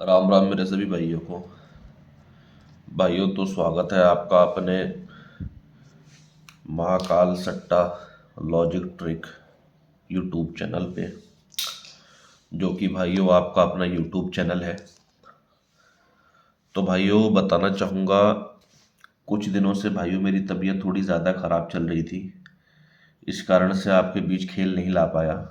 राम राम मेरे सभी भाइयों को। भाइयों तो स्वागत है आपका अपने महाकाल सट्टा लॉजिक ट्रिक यूट्यूब चैनल पे, जो कि भाइयों आपका अपना यूट्यूब चैनल है। तो भाइयों बताना चाहूँगा, कुछ दिनों से भाइयों मेरी तबीयत थोड़ी ज़्यादा ख़राब चल रही थी। इस कारण से आपके बीच खेल नहीं ला पाया।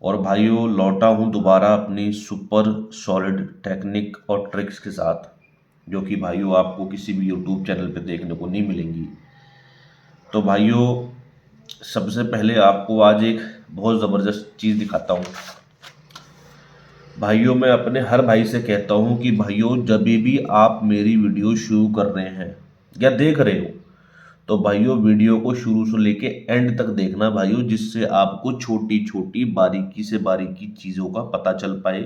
और भाइयों लौटा हूँ दोबारा अपनी सुपर सॉलिड टेक्निक और ट्रिक्स के साथ, जो कि भाइयों आपको किसी भी यूट्यूब चैनल पे देखने को नहीं मिलेंगी। तो भाइयों सबसे पहले आपको आज एक बहुत ज़बरदस्त चीज़ दिखाता हूँ। भाइयों मैं अपने हर भाई से कहता हूँ कि भाइयों जब भी आप मेरी वीडियो शुरू कर रहे हैं या देख रहे हो, तो भाइयों वीडियो को शुरू से लेके एंड तक देखना भाइयों, जिससे आपको छोटी छोटी बारीकी से बारीकी चीज़ों का पता चल पाए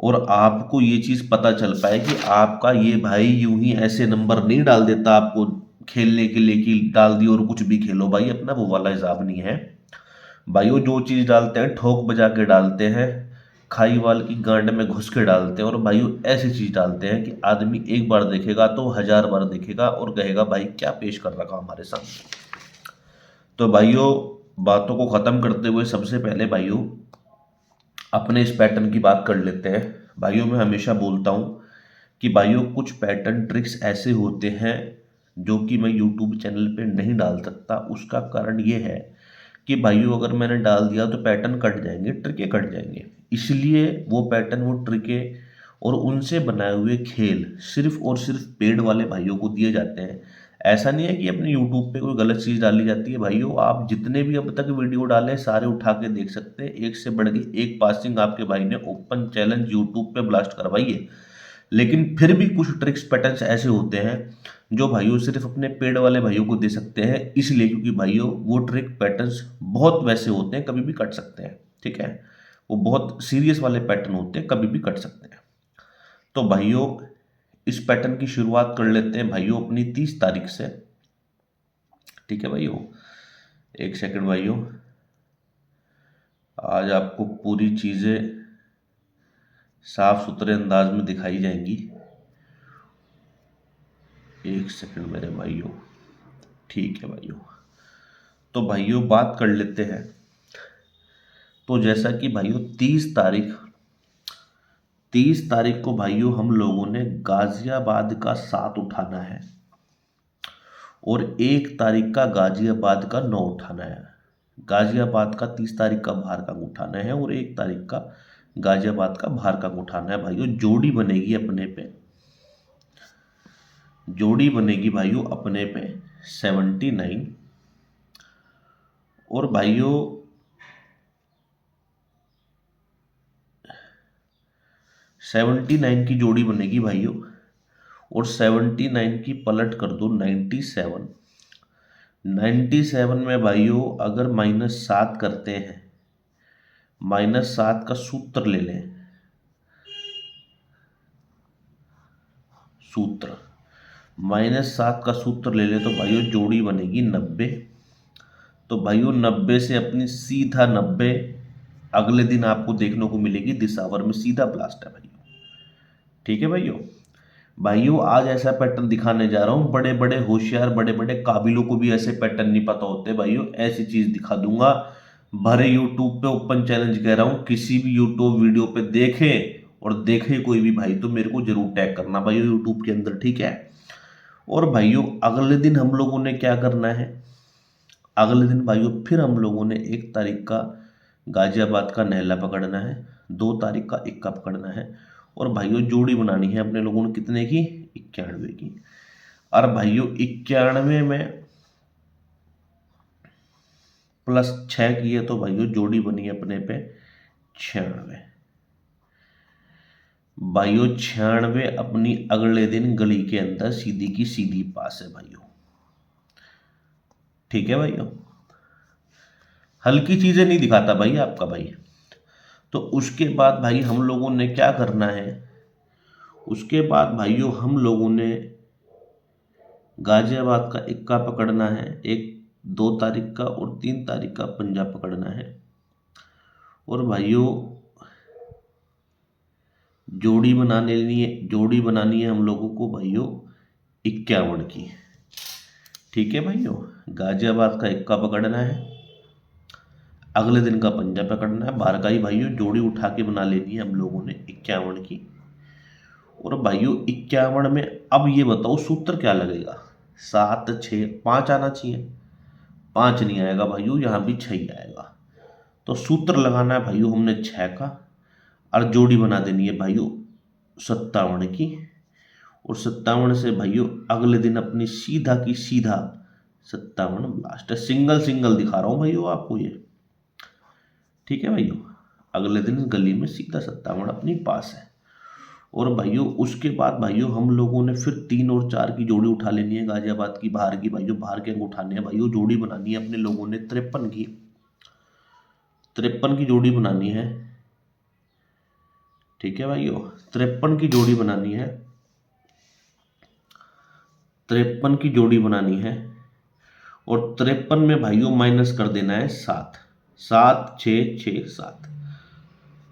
और आपको ये चीज़ पता चल पाए कि आपका ये भाई यूं ही ऐसे नंबर नहीं डाल देता आपको खेलने के लिए कि डाल दियो और कुछ भी खेलो। भाई अपना वो वाला हिसाब नहीं है भाइयों। जो चीज़ डालते हैं ठोक बजा के डालते हैं, खाई वाल की गांड में घुस के डालते हैं। और भाइयों ऐसी चीज़ डालते हैं कि आदमी एक बार देखेगा तो 1000 बार देखेगा और कहेगा भाई क्या पेश कर रखा हमारे सामने। तो भाइयों बातों को ख़त्म करते हुए सबसे पहले भाइयों अपने इस पैटर्न की बात कर लेते हैं। भाइयों मैं हमेशा बोलता हूँ कि भाइयों कुछ पैटर्न ट्रिक्स ऐसे होते हैं जो कि मैं यूट्यूब चैनल पे नहीं डाल सकता। उसका कारण ये है कि भाइयों अगर मैंने डाल दिया तो पैटर्न कट जाएंगे, ट्रिके कट जाएंगे। इसलिए वो पैटर्न, वो ट्रिके और उनसे बनाए हुए खेल सिर्फ और सिर्फ पेड वाले भाइयों को दिए जाते हैं। ऐसा नहीं है कि अपने यूट्यूब पे कोई गलत चीज़ डाली जाती है। भाइयों आप जितने भी अब तक वीडियो डाले सारे उठा के देख सकते हैं, एक से बढ़ के एक पासिंग आपके भाई ने ओपन चैलेंज यूट्यूब पे ब्लास्ट करवाई है। लेकिन फिर भी कुछ ट्रिक्स पैटर्न्स ऐसे होते हैं जो भाइयों सिर्फ अपने पेड वाले भाइयों को दे सकते हैं, इसलिए क्योंकि भाइयों वो ट्रिक पैटर्न्स बहुत वैसे होते हैं, कभी भी कट सकते हैं। ठीक है, वो बहुत सीरियस वाले पैटर्न होते हैं, कभी भी कट सकते हैं। तो भाइयों इस पैटर्न की शुरुआत कर लेते हैं भाइयों अपनी 30 तारीख से। ठीक है भाइयों, एक सेकंड भाइयों, आज आपको पूरी चीज़ें साफ सुथरे अंदाज में दिखाई जाएंगी। एक सेकंड मेरे भाइयों। ठीक है भाइयों, तो भाइयों बात कर लेते हैं। तो जैसा कि भाइयों 30 तारीख को भाइयों हम लोगों ने गाजियाबाद का 7 उठाना है और 1 तारीख का गाजियाबाद का 9 उठाना है। गाजियाबाद का 30 तारीख का बाहर का उठाना है और 1 तारीख का गाजियाबाद का बाहर का उठाना है। भाइयों जोड़ी बनेगी अपने पे, जोड़ी बनेगी भाइयों अपने पे 79। और भाइयों 79 की जोड़ी बनेगी भाइयों, और 79 की पलट कर दो 97। 97 में भाइयों अगर -7 करते हैं, -7 का सूत्र ले लें, सूत्र -7 का सूत्र ले लें तो भाइयों जोड़ी बनेगी 90। तो भाइयों 90 से अपनी सीधा 90 अगले दिन आपको देखने को मिलेगी दिसावर में, सीधा ब्लास्ट है भाइयों। ठीक है भाइयों, भाइयों आज ऐसा पैटर्न दिखाने जा रहा हूँ, बड़े बड़े होशियार बड़े बड़े काबिलों को भी ऐसे पैटर्न नहीं पता होते भाइयों। ऐसी चीज दिखा दूंगा भरे यूट्यूब पे, ओपन चैलेंज कह रहा हूँ, किसी भी यूट्यूब वीडियो पे देखे और देखे कोई भी भाई तो मेरे को जरूर टैग करना भाइयों यूट्यूब के अंदर। ठीक है, और भाइयों अगले दिन हम लोगों ने क्या करना है, अगले दिन भाइयों फिर हम लोगों ने 1 तारीख का गाजियाबाद का नहला पकड़ना है, 2 तारीख का इक्का पकड़ना है और भाइयों जोड़ी बनानी है अपने लोगों ने कितने की, 91 की। और भाइयों 91 में +6 की है तो भाइयों जोड़ी बनी है अपने पे 96। भाइयों 96 अपनी अगले दिन गली के अंदर सीधी की सीधी पास है भाइयों। ठीक है भाइयों, हल्की चीजें नहीं दिखाता भाई आपका भाई। तो उसके बाद भाई हम लोगों ने क्या करना है, उसके बाद भाइयों हम लोगों ने गाजियाबाद का इक्का पकड़ना है, 2 तारीख का और 3 तारीख का पंजा पकड़ना है। और भाइयों जोड़ी बनानी है हम लोगों को भाइयों 51 की। ठीक है भाइयों, गाजियाबाद का इक्का पकड़ना है, अगले दिन का पंजा पकड़ना है, 12 का ही भाइयों जोड़ी उठा के बना लेनी है हम लोगों ने 51 की। और भाइयों 51 में अब ये बताओ सूत्र क्या लगेगा? 7 6 5 आना चाहिए, 5 नहीं आएगा भाइयों, यहाँ भी 6 ही आएगा। तो सूत्र लगाना है भाइयों हमने 6 का, और जोड़ी बना देनी है भाइयों 57 की। और 57 से भाइयों अगले दिन अपनी सीधा की सीधा 57 ब्लास्ट है। सिंगल सिंगल दिखा रहा हूँ भाइयों आपको ये। ठीक है भाइयों, अगले दिन गली में सीधा 57 अपनी पास है। और भाइयों उसके बाद भाइयों हम लोगों ने फिर 3 और 4 की जोड़ी उठा लेनी है गाजियाबाद की, बाहर की भाइयों, बाहर के अंक उठाने हैं भाइयों। जोड़ी बनानी है अपने लोगों ने 53 की जोड़ी बनानी है। ठीक है भाइयों, 53 की जोड़ी बनानी है, 53 की जोड़ी बनानी है। और 53 में भाइयों माइनस कर देना है 7, 7 6 6 7,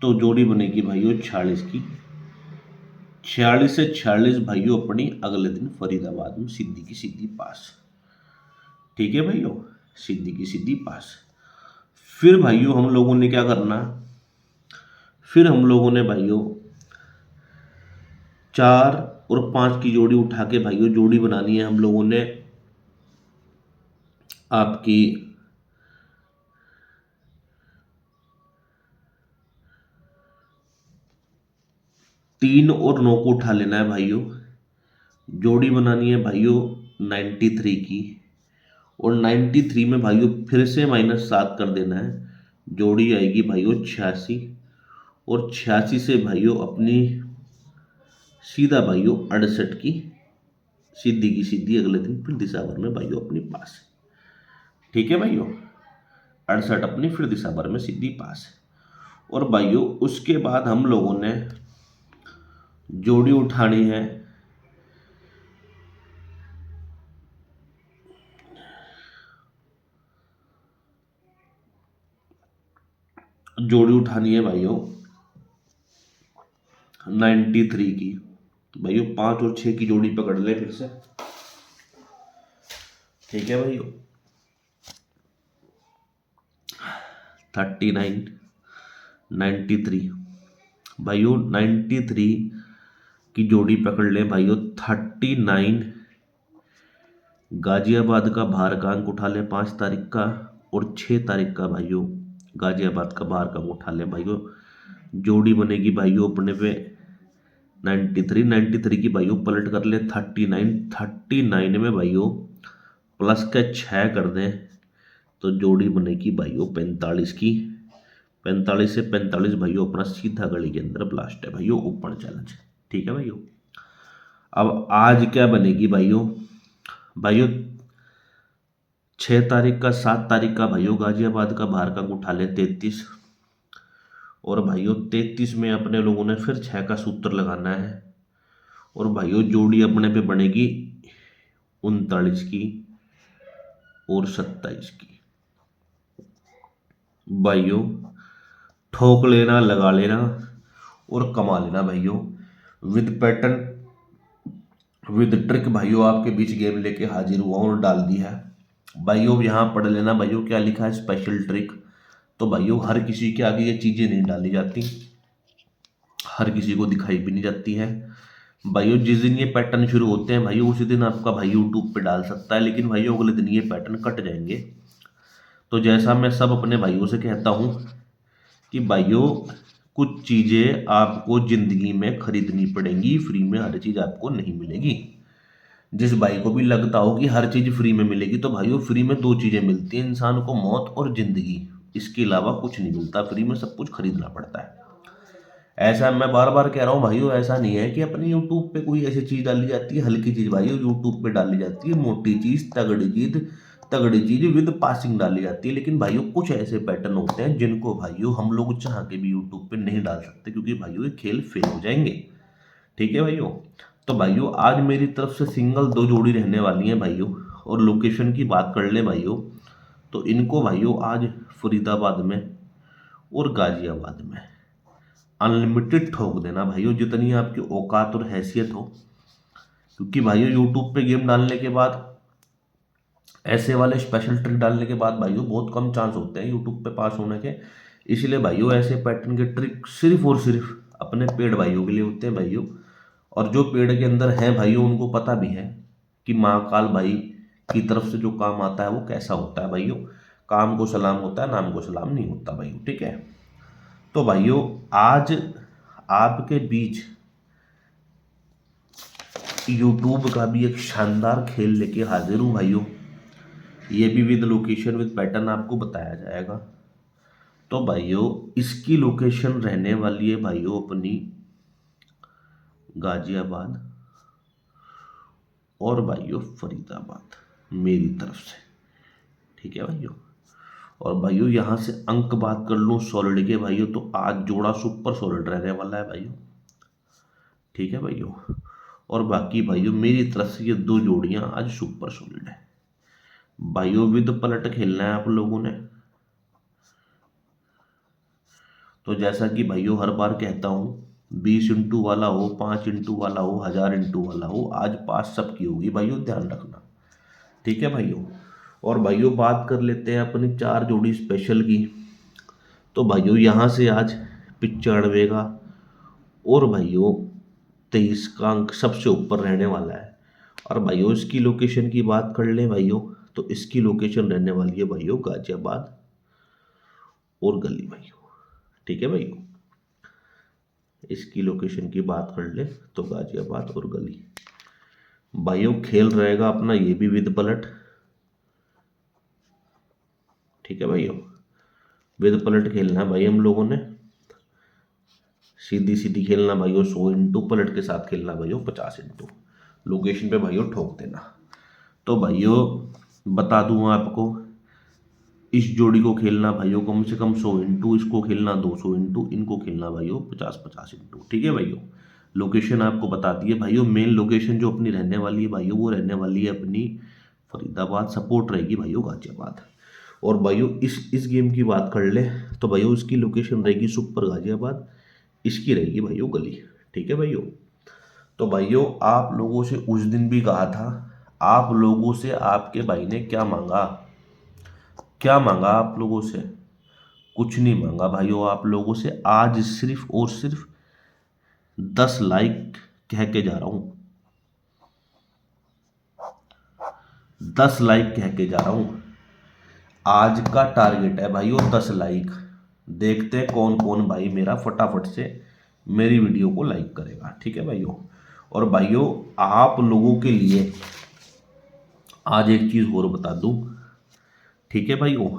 तो जोड़ी बनेगी भाइयों 46 की। 46 से 46 भाइयों अपनी अगले दिन फरीदाबाद में सीधी की सीधी पास। ठीक है भाइयों, सीधी की सीधी पास। फिर भाइयों हम लोगों ने क्या करना, फिर हम लोगों ने भाइयों 4 और 5 की जोड़ी उठा के भाइयों जोड़ी बनानी है हम लोगों ने आपकी 3 और 9 को उठा लेना है भाइयों। जोड़ी बनानी है भाइयों 93 की। और 93 में भाइयों फिर से -7 कर देना है, जोड़ी आएगी भाइयों 86। और 86 से भाइयों अपनी सीधा भाइयों 68 की सीधी की सीधी अगले दिन फिर दिशा भर में भाइयों अपनी पास। ठीक है भाइयों, 68 अपनी फिर दिशा भर में सीधी पास। और भाइयों उसके बाद हम लोगों ने जोड़ी उठानी है भाइयों 93 की। भाइयों 5 और 6 की जोड़ी पकड़ ले फिर से। ठीक है भाइयों, 39 93 भाइयों 93 की जोड़ी पकड़ ले भाइयों 39। गाजियाबाद का बाहर का अंक उठा ले 5 तारीख का, और 6 तारीख का भाइयों गाजियाबाद का बाहर का अंक उठा ले भाइयों। जोड़ी बनेगी भाइयों अपने पे 93 की भाइयों पलट कर ले 39 में भाइयों प्लस के 6 कर दें, तो जोड़ी बनेगी भाइयों 45 की। 45 से 45 भाइयों अपना सीधा गली के अंदर ब्लास्ट है भाइयों, ओपन चैलेंज। ठीक है भाइयों, अब आज क्या बनेगी भाइयों? भाइयों 6 तारीख का 7 तारीख का भाइयों गाजियाबाद का बाहर का उठा ले 33। और भाइयों 33 में अपने लोगों ने फिर 6 का सूत्र लगाना है। और भाइयों जोड़ी अपने पे बनेगी 39 की और 27 की। भाइयों ठोक लेना, लगा लेना और कमा लेना भाइयों। विद पैटर्न विद ट्रिक भाइयों आपके बीच गेम लेके हाजिर हुआ और डाल दी है भाइयों। यहाँ पढ़ लेना भाइयों क्या लिखा है, स्पेशल ट्रिक। तो भाइयों हर किसी के आगे ये चीज़ें नहीं डाली जाती, हर किसी को दिखाई भी नहीं जाती है भाइयों। जिस दिन ये पैटर्न शुरू होते हैं भाइयों उसी दिन आपका भाई यूट्यूब पे डाल सकता है, लेकिन भाइयों अगले दिन ये पैटर्न कट जाएंगे। तो जैसा मैं सब अपने भाइयों से कहता हूँ कि भाइयों कुछ चीज़ें आपको ज़िंदगी में खरीदनी पड़ेंगी, फ्री में हर चीज़ आपको नहीं मिलेगी। जिस भाई को भी लगता हो कि हर चीज़ फ्री में मिलेगी, तो भाइयों फ्री में 2 चीज़ें मिलती हैं इंसान को, मौत और ज़िंदगी। इसके अलावा कुछ नहीं मिलता, फ्री में सब कुछ खरीदना पड़ता है। ऐसा मैं बार बार कह रहा हूँ भाइयों, ऐसा नहीं है कि अपने यूट्यूब पे कोई ऐसी चीज़ डाली जाती है हल्की चीज़ भाइयों यूट्यूब पे डाली जाती है, मोटी चीज़ तगड़ी चीज़ विद पासिंग डाली जाती है। लेकिन भाइयों कुछ ऐसे पैटर्न होते हैं जिनको भाइयों हम लोग चाह के भी यूट्यूब पे नहीं डाल सकते, क्योंकि भाइयों ये खेल फेल हो जाएंगे। ठीक है भाइयों, तो भाइयों आज मेरी तरफ से सिंगल 2 जोड़ी रहने वाली हैं भाइयों। और लोकेशन की बात कर ले भाइयों, तो इनको भाइयों आज फरीदाबाद में और गाजियाबाद में अनलिमिटेड ठोक देना भाइयों, जितनी आपकी औकात और हैसियत हो। क्योंकि भाइयों यूट्यूब पे गेम डालने के बाद, ऐसे वाले स्पेशल ट्रिक डालने के बाद भाइयों बहुत कम चांस होते हैं यूट्यूब पे पास होने के। इसलिए भाइयों ऐसे पैटर्न के ट्रिक सिर्फ और सिर्फ अपने पेड भाइयों के लिए होते हैं भाइयों। और जो पेड के अंदर हैं भाइयों उनको पता भी है कि महाकाल भाई की तरफ से जो काम आता है वो कैसा होता है भाइयों। काम को सलाम होता है, नाम को सलाम नहीं होता भाइयों, ठीक है। तो भाइयों आज आपके बीच यूट्यूब का भी एक शानदार खेल लेके हाजिर हूँ भाइयों। ये भी विद लोकेशन विद पैटर्न आपको बताया जाएगा। तो भाइयों इसकी लोकेशन रहने वाली है भाइयों अपनी गाजियाबाद और भाइयों फरीदाबाद मेरी तरफ से, ठीक है भाइयों। और भाइयों यहाँ से अंक बात कर लूँ सॉलिड के भाइयों, तो आज जोड़ा सुपर सॉलिड रहने वाला है भाइयों, ठीक है भाइयों। और बाकी भाइयों मेरी तरफ से ये 2 जोड़ियाँ आज सुपर सॉलिड है भाइयों। विद पलट खेलना है आप लोगों ने। तो जैसा कि भाइयों हर बार कहता हूँ, 20 इंटू वाला हो, 5 इंटू वाला हो, 1000 इंटू वाला हो, आज पास सबकी होगी भाइयों, ध्यान रखना, ठीक है भाइयों। और भाइयों बात कर लेते हैं अपनी 4 जोड़ी स्पेशल की। तो भाइयों यहाँ से आज 95 का और भाइयों 23 का अंक सबसे ऊपर रहने वाला है। और भाइयों इसकी लोकेशन की बात कर लें भाइयों, तो इसकी लोकेशन रहने वाली है भाइयों गाजियाबाद और गली भाइयों, ठीक है भाइयों। इसकी लोकेशन की बात कर ले तो गाजियाबाद और गली भाइयों। खेल रहेगा अपना ये भी विद पलट, ठीक है भाइयों। विद पलट खेलना है भाई हम लोगों ने, सीधी सीधी खेलना भाइयों 100 इंटू, पलट के साथ खेलना भाइयों 50 इंटू। लोकेशन पे भाइयों ठोक देना। तो भाइयों बता दूँ आपको, इस जोड़ी को खेलना भाइयों कम से कम 100 इंटू, इसको खेलना 200 इंटू, इनको खेलना भाइयों 50-50 इंटू, ठीक है भाइयों। लोकेशन आपको बता दिए भाइयों। मेन लोकेशन जो अपनी रहने वाली है भाइयों वो रहने वाली है अपनी फरीदाबाद, सपोर्ट रहेगी भाइयों गाजियाबाद। और भाइयों इस गेम की बात कर ले तो भाइयों इसकी लोकेशन रहेगी सुपर गाजियाबाद, इसकी रहेगी भाइयों गली, ठीक है भाइयों। तो भाइयों आप लोगों से उस दिन भी कहा था, आप लोगों से आपके भाई ने क्या मांगा, क्या मांगा आप लोगों से? कुछ नहीं मांगा भाइयों आप लोगों से। आज सिर्फ और सिर्फ 10 लाइक कह के जा रहा हूं, 10 लाइक कह के जा रहा हूं। आज का टारगेट है भाइयों 10 लाइक। देखते हैं कौन कौन भाई मेरा फटाफट से मेरी वीडियो को लाइक करेगा, ठीक है भाइयों। और भाइयों आप लोगों के लिए आज एक चीज और बता दूं, ठीक है भाइयों।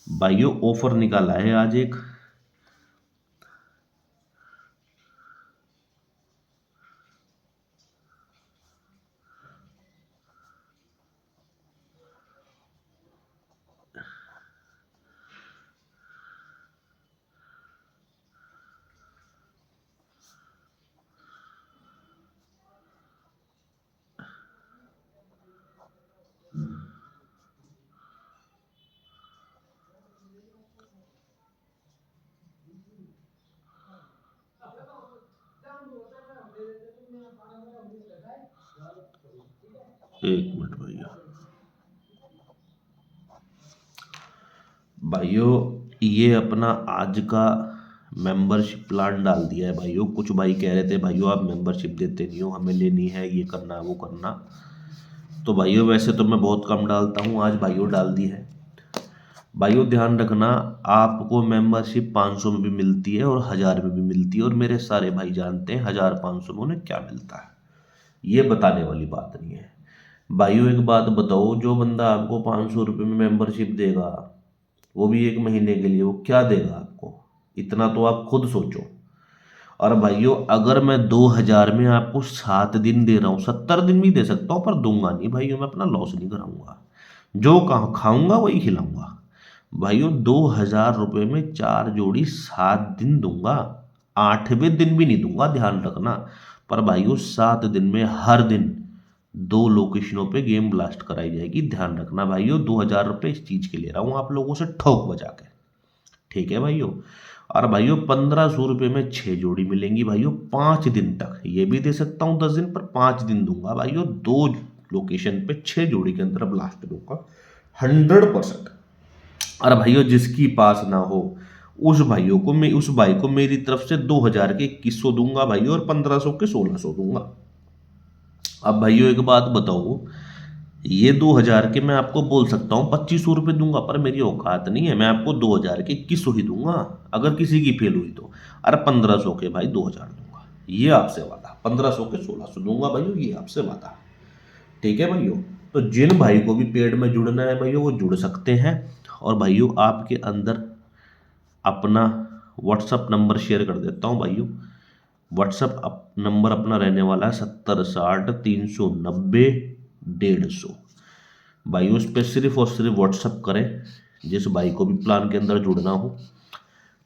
भाइयों ऑफर निकाला है आज एक, एक मिनट भैया। भाइयों ये अपना आज का मेंबरशिप प्लान डाल दिया है भाइयों। कुछ भाई कह रहे थे भाइयों आप मेंबरशिप देते नहीं हो, हमें लेनी है, ये करना वो करना। तो भाइयों वैसे तो मैं बहुत कम डालता हूँ, आज भाइयों डाल दी है। भाइयों ध्यान रखना, आपको मेंबरशिप 500 में भी मिलती है और 1000 में भी मिलती है। और मेरे सारे भाई जानते हैं 1500 में उन्हें क्या मिलता है, ये बताने वाली बात नहीं है। भाइयों एक बात बताओ, जो बंदा आपको 500 रुपये में मेंबरशिप देगा, वो भी 1 महीने के लिए, वो क्या देगा आपको? इतना तो आप खुद सोचो। और भाइयों अगर मैं 2000 में आपको 7 दिन दे रहा हूँ, 70 दिन भी दे सकता हूँ, पर दूंगा नहीं भाइयों, मैं अपना लॉस नहीं कराऊंगा। जो खाऊंगा वही खिलाऊंगा भाइयों। 2000 रुपये में 4 जोड़ी 7 दिन दूंगा, 8वें दिन भी नहीं दूंगा, ध्यान रखना। पर भाइयों 7 दिन में हर दिन 2 लोकेशनों पे गेम ब्लास्ट कराई जाएगी, ध्यान रखना भाइयों। 2000 रुपये इस चीज़ के ले रहा हूँ आप लोगों से ठोक बजा के, ठीक है भाइयों। और भाइयों 1500 रुपये में 6 जोड़ी मिलेंगी भाइयों 5 दिन तक। ये भी दे सकता हूँ 10 दिन पर, 5 दिन दूंगा भाइयों। 2 लोकेशन पे 6 जोड़ी के अंदर ब्लास्ट दूंगा 100%। और भाइयों जिसकी पास ना हो उस भाई को मेरी तरफ से 2000 के 2100 दूंगा भाइयों, और 1500 के 1600 दूंगा। अब भाइयों एक बात बताओ, ये 2000 के मैं आपको बोल सकता हूँ 2500 रुपये दूंगा, पर मेरी औकात नहीं है, मैं आपको 2000 के 2100 ही दूंगा अगर किसी की फेल हुई तो। अरे 1500 के भाई 2000 दूंगा, ये आपसे वादा। 1500 के 1600 दूंगा भाइयों, ये आपसे वादा। ठीक है भाइयों, तो जिन भाई को भी पेड में जुड़ना है भाइयों वो जुड़ सकते हैं। और भाइयों आपके अंदर अपना व्हाट्सअप नंबर शेयर कर देता हूँ भाइयों। व्हाट्सअप नंबर अपना रहने वाला है 7060-390-150। भाइयों उस पर सिर्फ और सिर्फ व्हाट्सअप करें जिस भाई को भी प्लान के अंदर जुड़ना हो।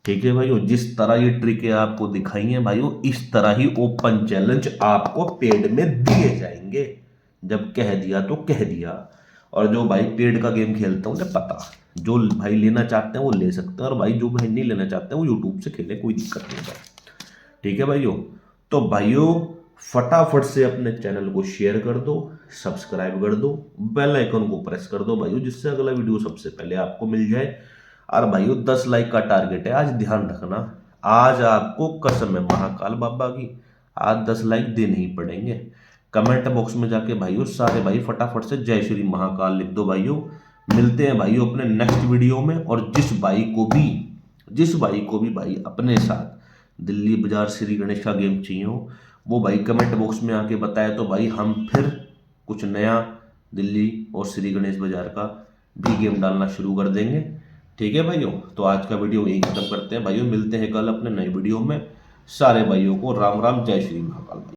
ठीक है भाइयों, जिस तरह ये ट्रिकें आपको दिखाई हैं भाइयों, इस तरह ही ओपन चैलेंज आपको पेड में दिए जाएंगे। जब कह दिया तो कह दिया। और जो भाई पेड का गेम खेलते हैं उन्हें पता, जो भाई लेना चाहते हैं वो ले सकते हैं, और भाई जो भाई नहीं लेना चाहते हैं वो यूट्यूब से खेले, कोई दिक्कत नहीं है। ठीक है भाइयों, तो भाइयों फटाफट से अपने चैनल को शेयर कर दो, सब्सक्राइब कर दो, बेल आइकन को प्रेस कर दो भाइयों, जिससे अगला वीडियो सबसे पहले आपको मिल जाए। और भाइयों 10 लाइक का टारगेट है आज, ध्यान रखना। आज आपको कसम है महाकाल बाबा की, आज 10 लाइक देने ही पड़ेंगे। कमेंट बॉक्स में जाके भाइयों सारे भाई फटाफट से जय श्री महाकाल लिख दो भाइयों। मिलते हैं भाइयों अपने नेक्स्ट वीडियो में। और जिस भाई को भी भाई अपने साथ दिल्ली बाजार श्री गणेश का गेम चाहिए हो, वो भाई कमेंट बॉक्स में आके बताए तो भाई हम फिर कुछ नया दिल्ली और श्री गणेश बाजार का भी गेम डालना शुरू कर देंगे। ठीक है भाइयों, तो आज का वीडियो यही खत्म करते हैं भाइयों। मिलते हैं कल अपने नए वीडियो में। सारे भाइयों को राम राम, जय श्री महाकाल।